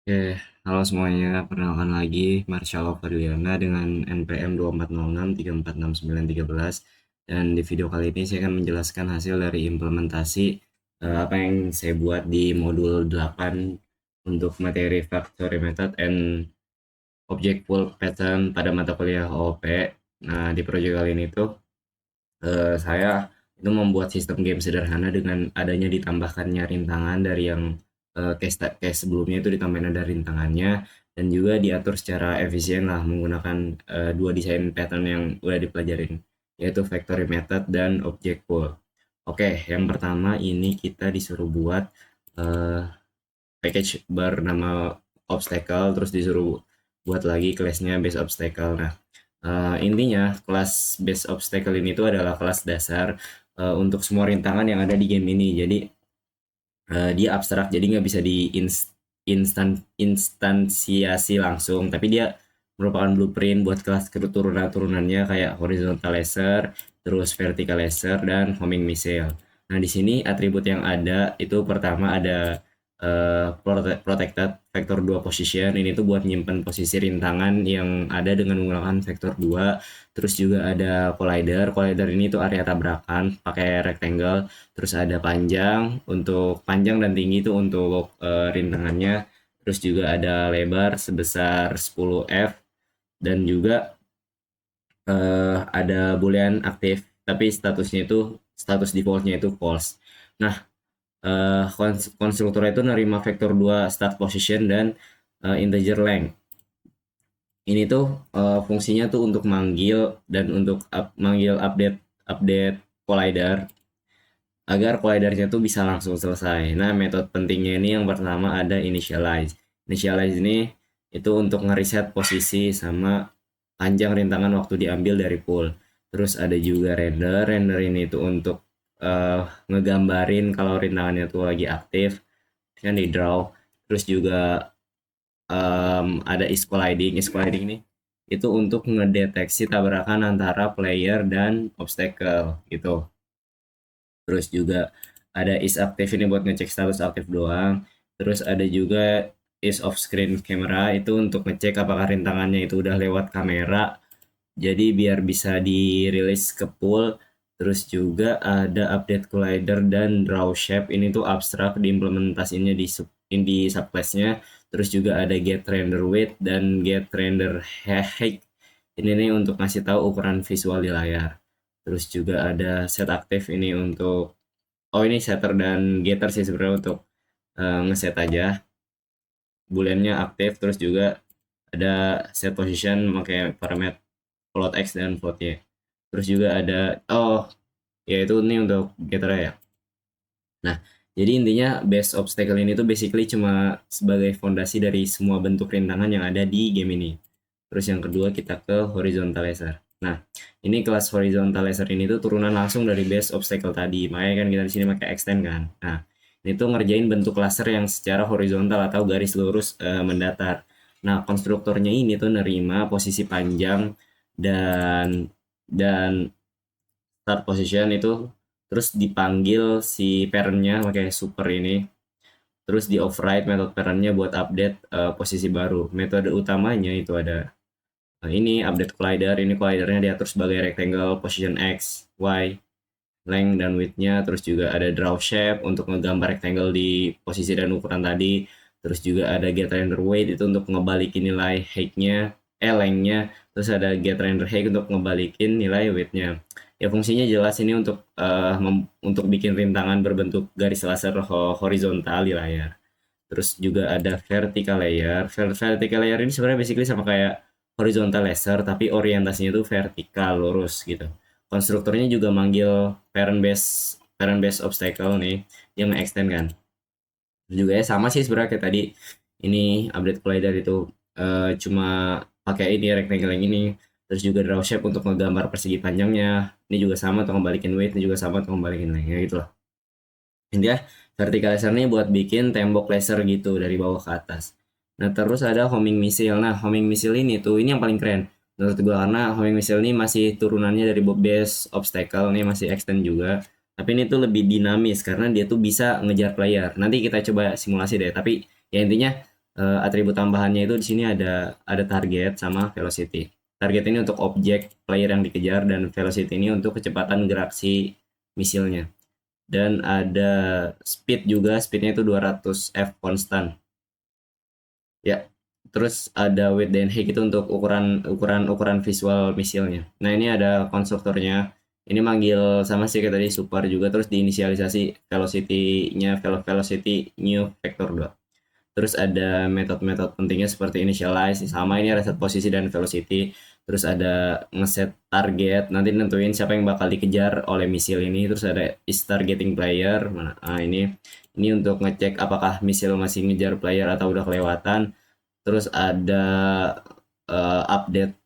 Oke, halo semuanya. Perkenalkan lagi, Marshall Fadliana dengan NPM 2406346913. Dan di video kali ini saya akan menjelaskan hasil dari implementasi apa yang saya buat di modul 8 untuk materi Factory Method and Objectful Pattern pada mata kuliah OOP. Nah, di proyek kali ini tuh saya itu membuat sistem game sederhana dengan adanya ditambahkannya rintangan dari yang case sebelumnya itu ditambahin ada rintangannya, dan juga diatur secara efisien lah menggunakan dua desain pattern yang udah dipelajarin, yaitu factory method dan object pool. Oke, yang pertama ini kita disuruh buat eh, package bernama obstacle, terus disuruh buat lagi kelasnya base obstacle. Nah, intinya kelas base obstacle ini tuh adalah kelas dasar untuk semua rintangan yang ada di game ini. Jadi dia abstrak, jadi nggak bisa di instansiasi langsung, tapi dia merupakan blueprint buat kelas keturunan-turunannya kayak horizontal laser, terus vertical laser, dan homing missile. Nah, di sini atribut yang ada itu pertama ada protected vector 2 position. Ini tuh buat nyimpen posisi rintangan yang ada dengan menggunakan vektor 2. Terus juga ada collider. Collider ini tuh area tabrakan pakai rectangle. Terus ada panjang, untuk panjang dan tinggi itu untuk rintangannya. Terus juga ada lebar sebesar 10 f, dan juga ada boolean aktif, tapi statusnya itu status defaultnya itu false. Nah, konstruktor itu nerima vektor 2 start position dan integer length. Ini tuh fungsinya tuh untuk manggil dan untuk manggil update update collider agar collidernya tuh bisa langsung selesai. Nah, metode pentingnya ini yang pertama ada initialize. Initialize ini itu untuk ngeriset posisi sama panjang rintangan waktu diambil dari pool. Terus ada juga render. Render ini tuh untuk ngegambarin kalau rintangannya tuh lagi aktif, kan di draw. Terus juga ada is colliding. Is colliding ini itu untuk ngedeteksi tabrakan antara player dan obstacle gitu. Terus juga ada is aktif, ini buat ngecek status aktif doang. Terus ada juga is off screen camera, itu untuk ngecek apakah rintangannya itu udah lewat kamera, jadi biar bisa dirilis ke pool. Terus juga ada update collider dan draw shape, ini tuh abstrak diimplementasinya di subclassnya. Terus juga ada get render width dan get render height, ini nih untuk ngasih tahu ukuran visual di layar. Terus juga ada set aktif, ini untuk ini setter dan getter sih sebenarnya, untuk ngeset aja booleannya aktif. Terus juga ada set position pakai parameter float x dan float y. Terus juga ada yaitu ini untuk getter ya. Nah, jadi intinya base obstacle ini tuh basically cuma sebagai fondasi dari semua bentuk rintangan yang ada di game ini. Terus yang kedua kita ke horizontal laser. Nah, ini kelas horizontal laser ini tuh turunan langsung dari base obstacle tadi. Makanya kan kita di sini pakai extend kan. Nah, ini tuh ngerjain bentuk laser yang secara horizontal atau garis lurus mendatar. Nah, konstruktornya ini tuh nerima posisi panjang dan start position itu, terus dipanggil si parentnya pakai super ini, terus di override metode parentnya buat update posisi baru. Metode utamanya itu ada ini update collider. Ini collidernya diatur sebagai rectangle position x, y, length dan width-nya. Terus juga ada draw shape untuk ngegambar rectangle di posisi dan ukuran tadi. Terus juga ada get render weight itu untuk ngebalikin nilai height-nya, length-nya. Terus ada get render height untuk ngebalikin nilai width-nya. Ya, fungsinya jelas, ini untuk untuk bikin rintangan berbentuk garis laser horizontal di layar. Terus juga ada vertical layer. Vertical layer ini sebenarnya basically sama kayak horizontal laser, tapi orientasinya tuh vertikal lurus gitu. Konstruktornya juga manggil parent base obstacle nih yang extend kan. Juga ya sama sih sebenarnya kayak tadi. Ini update collider itu cuma pakai ini rectangle yang ini. Terus juga draw shape untuk ngegambar persegi panjangnya. Ini juga sama untuk ngebalikin weight, ini juga sama untuk ngebalikin length gitu loh. Intinya vertical laser ini buat bikin tembok laser gitu dari bawah ke atas. Nah, terus ada homing missile. Nah, homing missile ini tuh ini yang paling keren menurut gua, karena homing missile ini masih turunannya dari base obstacle, ini masih extend juga. Tapi ini tuh lebih dinamis karena dia tuh bisa ngejar player. Nanti kita coba simulasi deh. Tapi ya intinya Atribut tambahannya itu di sini ada target sama velocity. Target ini untuk objek player yang dikejar dan velocity ini untuk kecepatan gerak si misilnya. Dan ada speed juga, speednya itu 200 F konstan. Ya, terus ada width dan height itu untuk ukuran visual misilnya. Nah, ini ada konstruktornya. Ini manggil sama sih kayak tadi super juga, terus diinisialisasi velocity-nya velocity new vector 2. Terus ada metode-metode pentingnya seperti initialize, sama ini reset posisi dan velocity. Terus ada ngeset target, nanti nentuin siapa yang bakal dikejar oleh misil ini. Terus ada is targeting player. Nah, ini untuk ngecek apakah misil masih ngejar player atau udah kelewatan. Terus ada update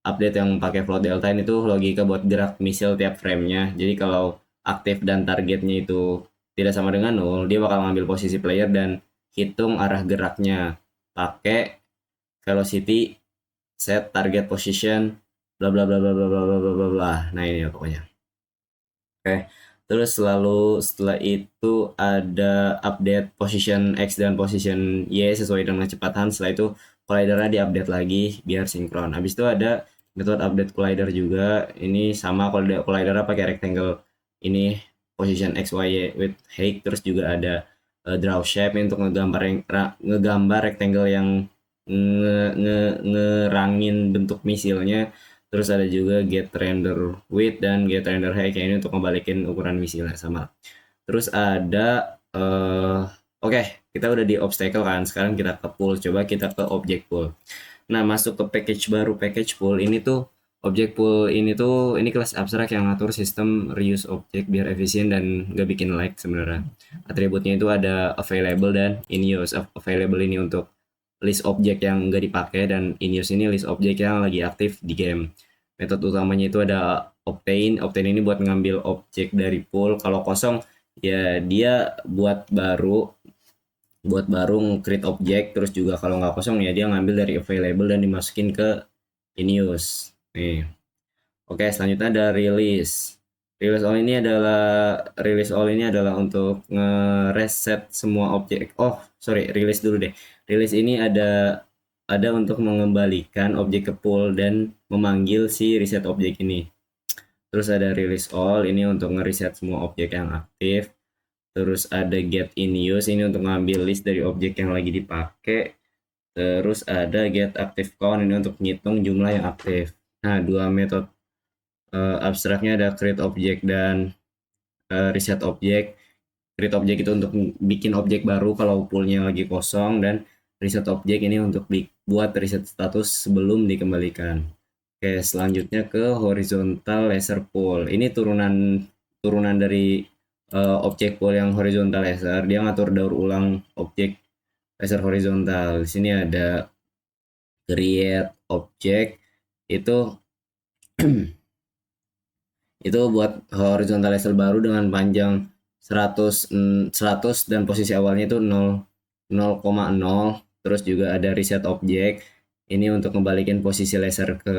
update yang pakai float delta, ini tuh logika buat gerak misil tiap framenya. Jadi kalau aktif dan targetnya itu tidak sama dengan 0, dia bakal ngambil posisi player dan hitung arah geraknya pakai velocity set target position bla bla bla bla bla bla bla bla bla. Nah, ini ya pokoknya. Oke. Terus setelah itu ada update position X dan position Y sesuai dengan kecepatan. Setelah itu collidernya diupdate lagi biar sinkron. Habis itu ada metode update collider juga. Ini sama collider pakai rectangle ini position X, Y, with height. Terus juga ada draw shape untuk ngegambar rectangle yang ngerangin bentuk misilnya. Terus ada juga get render width dan get render height, kayak ini untuk ngebalikin ukuran misilnya sama. Terus ada oke, kita udah di obstacle kan. Sekarang kita ke pool. Coba kita ke object pool. Nah, masuk ke package baru, package pool. Ini tuh object pool ini kelas abstrak yang ngatur sistem reuse object biar efisien dan gak bikin lag sebenarnya. Atributnya itu ada available dan in use. Available ini untuk list objek yang nggak dipakai dan in use ini list objek yang lagi aktif di game. Metode utamanya itu ada obtain. Obtain ini buat ngambil objek dari pool. Kalau kosong ya dia buat baru create objek. Terus juga kalau nggak kosong ya dia ngambil dari available dan dimasukin ke in use. Nih. Oke, selanjutnya ada release. Release all ini adalah untuk nge-reset semua objek. Oh, sorry, release dulu deh. Release ini ada untuk mengembalikan objek ke pool dan memanggil si reset objek ini. Terus ada release all ini untuk nge-reset semua objek yang aktif. Terus ada get in use ini untuk ngambil list dari objek yang lagi dipakai. Terus ada get active count ini untuk ngitung jumlah yang aktif. Nah, dua metode abstraknya ada create object dan reset object. Create object itu untuk bikin objek baru kalau poolnya lagi kosong, dan reset object ini untuk buat reset status sebelum dikembalikan. Oke, selanjutnya ke horizontal laser pool. Ini turunan dari objek pool yang horizontal laser. Dia ngatur daur ulang objek laser horizontal. Di sini ada create object itu itu buat horizontal laser baru dengan panjang 100 dan posisi awalnya itu 0,0. Terus juga ada reset object ini untuk membalikin posisi laser ke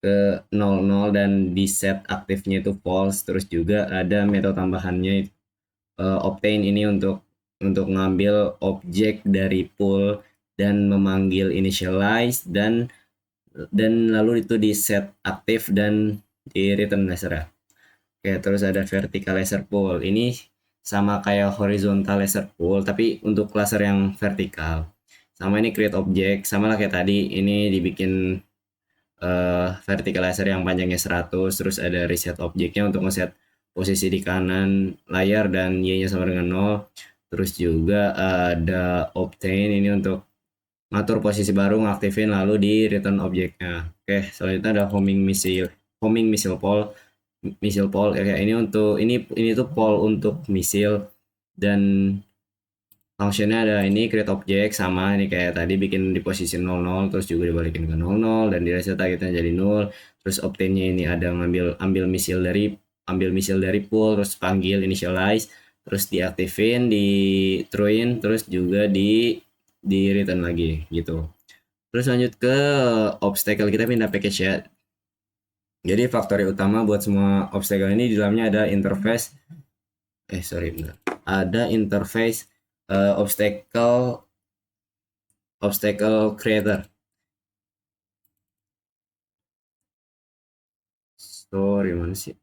ke 00 dan di set aktifnya itu false. Terus juga ada metode tambahannya obtain ini untuk ngambil objek dari pool dan memanggil initialize dan lalu itu di set aktif dan di return laser ya. Oke, terus ada vertical laser pool. Ini sama kayak horizontal laser pool tapi untuk laser yang vertikal. Sama ini create object, sama lah kayak tadi, ini dibikin vertical laser yang panjangnya 100. Terus ada reset objeknya untuk ngeset posisi di kanan layar dan y-nya sama dengan 0. Terus juga ada obtain ini untuk ngatur posisi baru, ngaktifin lalu di return objeknya. Oke, selanjutnya ada homing missile pole. Ya, ini tuh pole untuk misil dan functionnya ada ini create object, sama ini kayak tadi bikin di posisi 00 terus juga dibalikin ke 00 dan di reset targetnya jadi 0. Terus obtainnya ini ada ambil misil dari pool, terus panggil initialize, terus diaktifin, di truein, terus juga di return lagi gitu. Terus lanjut ke obstacle, kita pindah package ya. Jadi factory utama buat semua obstacle ini di dalamnya ada interface ada interface obstacle creator. Sorry, mana sih?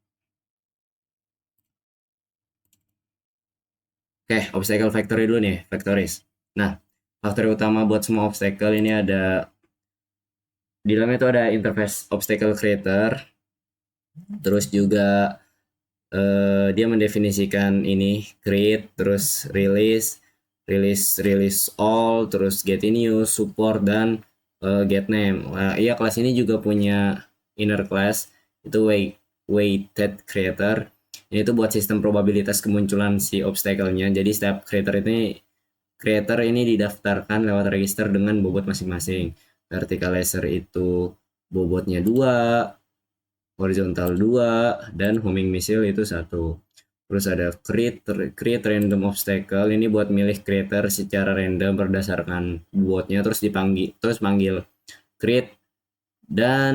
Oke, obstacle factory dulu nih, factories. Nah, factory utama buat semua obstacle ini ada di dalamnya itu ada interface obstacle creator, terus juga dia mendefinisikan ini create, terus release all, terus get in use, support, dan get name. Iya, kelas ini juga punya inner class itu weighted creator. Ini tuh buat sistem probabilitas kemunculan si obstacle-nya. Jadi setiap creator ini didaftarkan lewat register dengan bobot masing-masing. Vertical laser itu bobotnya 2, horizontal 2, dan homing missile itu 1. Terus ada create random obstacle, ini buat milih creator secara random berdasarkan bobotnya, terus panggil create dan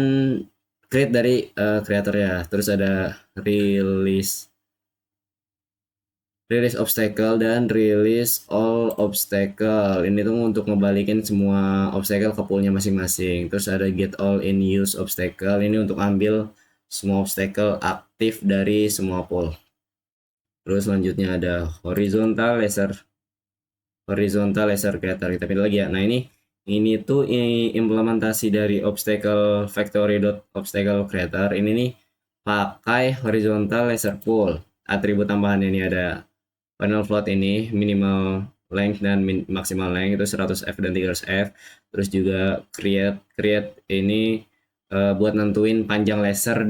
create dari creator ya. Terus ada release release obstacle dan release all obstacle. Ini tuh untuk ngebalikin semua obstacle ke poolnya masing-masing. Terus ada get all in use obstacle. Ini untuk ambil semua obstacle aktif dari semua pool. Terus selanjutnya ada horizontal laser creator. Kita pilih lagi ya. Nah, ini tuh implementasi dari obstacle factory obstacle creator. Ini nih pakai horizontal laser pool. Atribut tambahan ini ada panel float ini minimal length dan maksimal length itu 100F dan 300F. Terus juga create ini buat nentuin panjang laser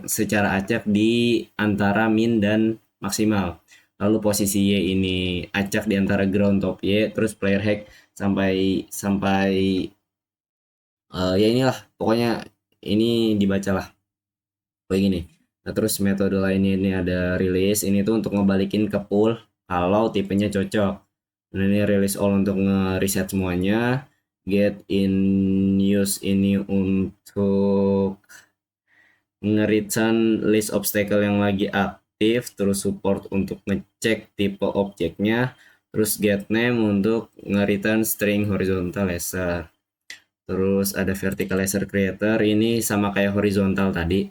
secara acak di antara min dan maksimal. Lalu posisi Y ini acak di antara ground top Y, terus player hack sampai sampai ya inilah pokoknya ini dibacalah kayak gini. Nah, terus metode lainnya ini ada release, ini tuh untuk ngebalikin ke pool kalau tipenya cocok. Nah, ini release all untuk nge-reset semuanya. Get in use ini untuk nge-return list obstacle yang lagi aktif, terus support untuk ngecek tipe objeknya, terus get name untuk nge-return string horizontal laser. Terus ada vertical laser creator, ini sama kayak horizontal tadi,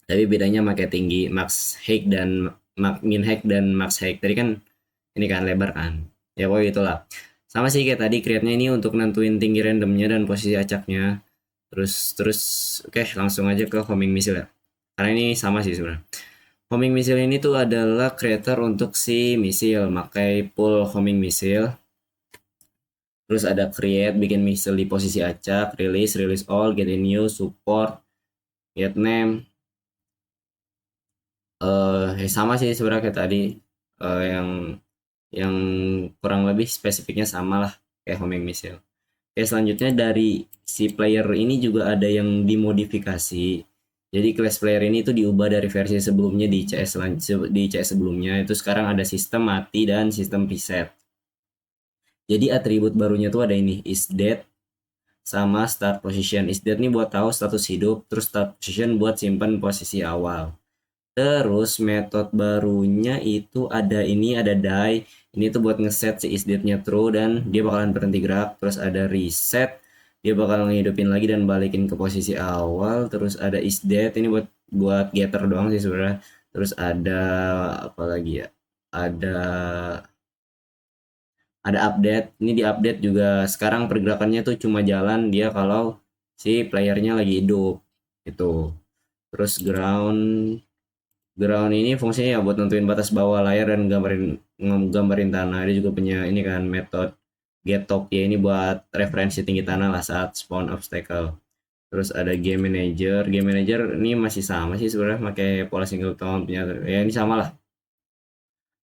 tapi bedanya pakai tinggi max height dan min height dan max height. Tadi kan ini kan lebar kan, ya pokoknya itulah sama sih kayak tadi. Create-nya ini untuk nentuin tinggi randomnya dan posisi acaknya. Terus oke, langsung aja ke homing missile ya, karena ini sama sih sebenarnya. Homing missile ini tuh adalah creator untuk si missile, pakai pool homing missile. Terus ada create, bikin missile di posisi acak, release all, get in use, support, get name. Sama sih sebenarnya kayak tadi, yang kurang lebih spesifiknya sama lah kayak homing missile. Oke, selanjutnya dari si player ini juga ada yang dimodifikasi. Jadi class player ini tuh diubah dari versi sebelumnya di CS sebelumnya, itu sekarang ada sistem mati dan sistem reset. Jadi atribut barunya tuh ada ini is dead sama start position. Is dead nih buat tahu status hidup, terus start position buat simpan posisi awal. Terus metode barunya itu ada ini, ada die. Ini tuh buat ngeset si isDate-nya true dan dia bakalan berhenti gerak. Terus ada reset, dia bakal ngehidupin lagi dan balikin ke posisi awal. Terus ada isDate, ini buat buat getter doang sih sebenarnya. Terus ada apa lagi ya? Ada ada update. Ini di update juga sekarang pergerakannya tuh cuma jalan dia kalau si playernya lagi hidup. Itu. Terus ground ini fungsinya ya buat nentuin batas bawah layar dan gambarin tanah. Dia juga punya ini kan metode get top ya, ini buat referensi tinggi tanah lah saat spawn obstacle. Terus ada game manager ini masih sama sih sebenarnya, pakai pola singleton punya ya, ini sama lah.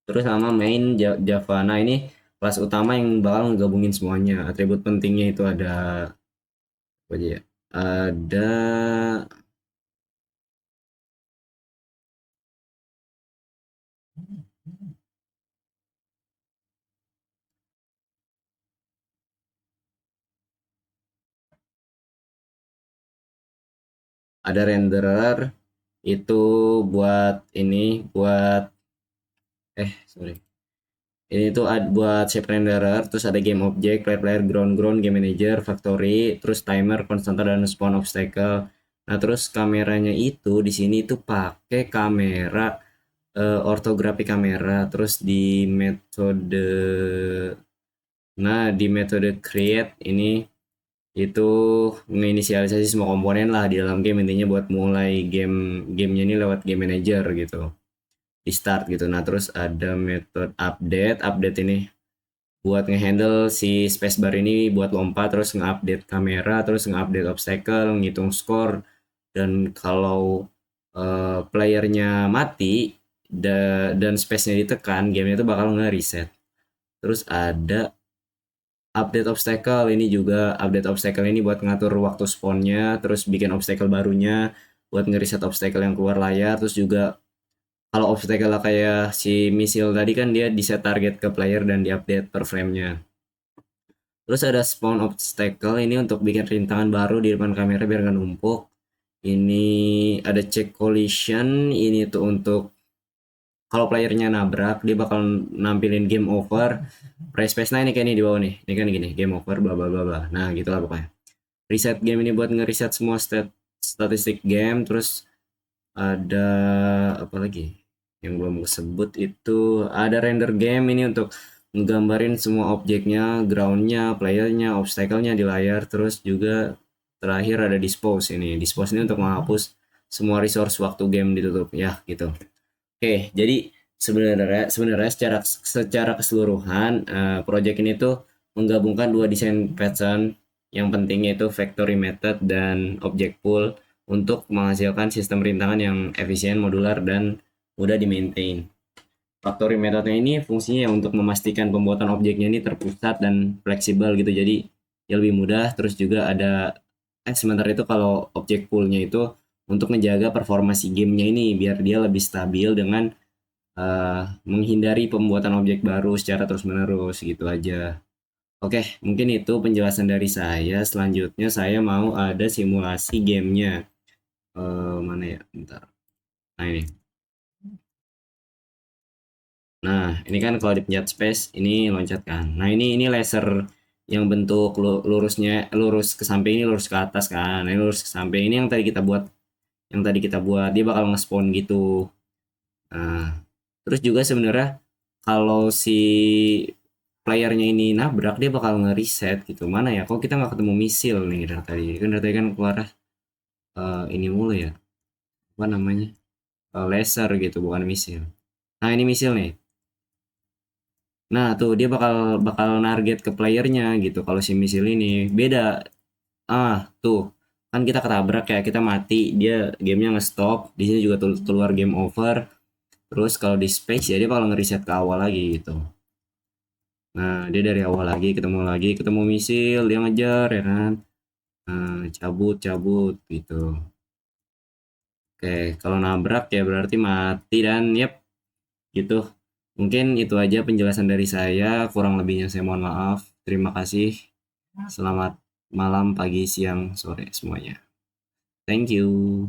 Terus sama main Java. Nah, ini kelas utama yang bakal ngegabungin semuanya. Atribut pentingnya itu ada apa aja ya, ada renderer itu buat ini, buat sorry, Ini tuh buat shape renderer, terus ada game object, player, ground, game manager, factory, terus timer, konstanter dan spawn obstacle. Nah, terus kameranya itu di sini tuh pakai kamera ortografi kamera, terus di metode create ini itu menginisialisasi semua komponen lah di dalam game, intinya buat mulai gamenya ini lewat game manager gitu, di start gitu. Nah, terus ada metode update ini buat ngehandle si spacebar ini buat lompat, terus nge-update kamera, terus nge-update obstacle, ngitung skor, dan kalau playernya mati dan space-nya ditekan, gamenya itu bakal nge-reset. Terus ada update obstacle, ini juga update obstacle ini buat ngatur waktu spawnnya, terus bikin obstacle barunya, buat nge-reset obstacle yang keluar layar. Terus juga kalau obstacle kayak si misil tadi kan dia di set target ke player dan diupdate per framenya. Terus ada spawn obstacle ini untuk bikin rintangan baru di depan kamera biar nggak numpuk. Ini ada check collision, ini tuh untuk kalau playernya nabrak dia bakal nampilin game over. Press space, nah ini kayak ini di bawah nih. Ini kan gini, game over bla bla bla bla. Nah, gitulah pokoknya. Reset game ini buat ngereset semua statistik game. Terus ada apa lagi yang belum disebut, itu ada render game ini untuk nggambarin semua objeknya, groundnya, playernya, obstacle-nya di layar. Terus juga terakhir ada dispose, ini untuk menghapus semua resource waktu game ditutup ya gitu. Oke, jadi sebenarnya sebenarnya secara secara keseluruhan project ini tuh menggabungkan dua desain pattern yang pentingnya itu factory method dan object pool untuk menghasilkan sistem rintangan yang efisien, modular, dan mudah di-maintain. Factory methodnya ini fungsinya untuk memastikan pembuatan objeknya ini terpusat dan fleksibel gitu, jadi ya lebih mudah. Terus juga ada sementara itu kalau object poolnya itu untuk menjaga performa si gamenya ini biar dia lebih stabil dengan menghindari pembuatan objek baru secara terus-menerus gitu aja. Oke, mungkin itu penjelasan dari saya. Selanjutnya saya mau ada simulasi gamenya. Mana ya? Bentar. Nah ini. Nah, ini kan kalau dipencet space ini loncat kan. Nah, ini laser yang bentuk lurusnya lurus ke samping, ini lurus ke atas kan. Nah, ini lurus ke samping. Ini yang tadi kita buat dia bakal nge-spawn gitu. Nah, terus juga sebenarnya kalau si playernya ini nabrak dia bakal nge-reset gitu. Mana ya? Kok kita nggak ketemu misil nih dari tadi kan keluar ini mulu ya. Apa namanya? Laser gitu, bukan misil. Nah, ini misil nih. Nah, tuh dia bakal bakal target ke playernya gitu. Kalau si misil ini beda. Tuh. Kan kita ketabrak ya, kita mati, dia gamenya nge-stop. Di sini juga keluar game over. Terus kalau di space ya dia bakal nge-reset ke awal lagi gitu. Nah, dia dari awal lagi, ketemu misil, dia ngejar ya kan. Cabut gitu. Oke, kalau nabrak ya berarti mati dan yep, gitu. Mungkin itu aja penjelasan dari saya, kurang lebihnya saya mohon maaf. Terima kasih. Selamat malam, pagi, siang, sore semuanya. Thank you.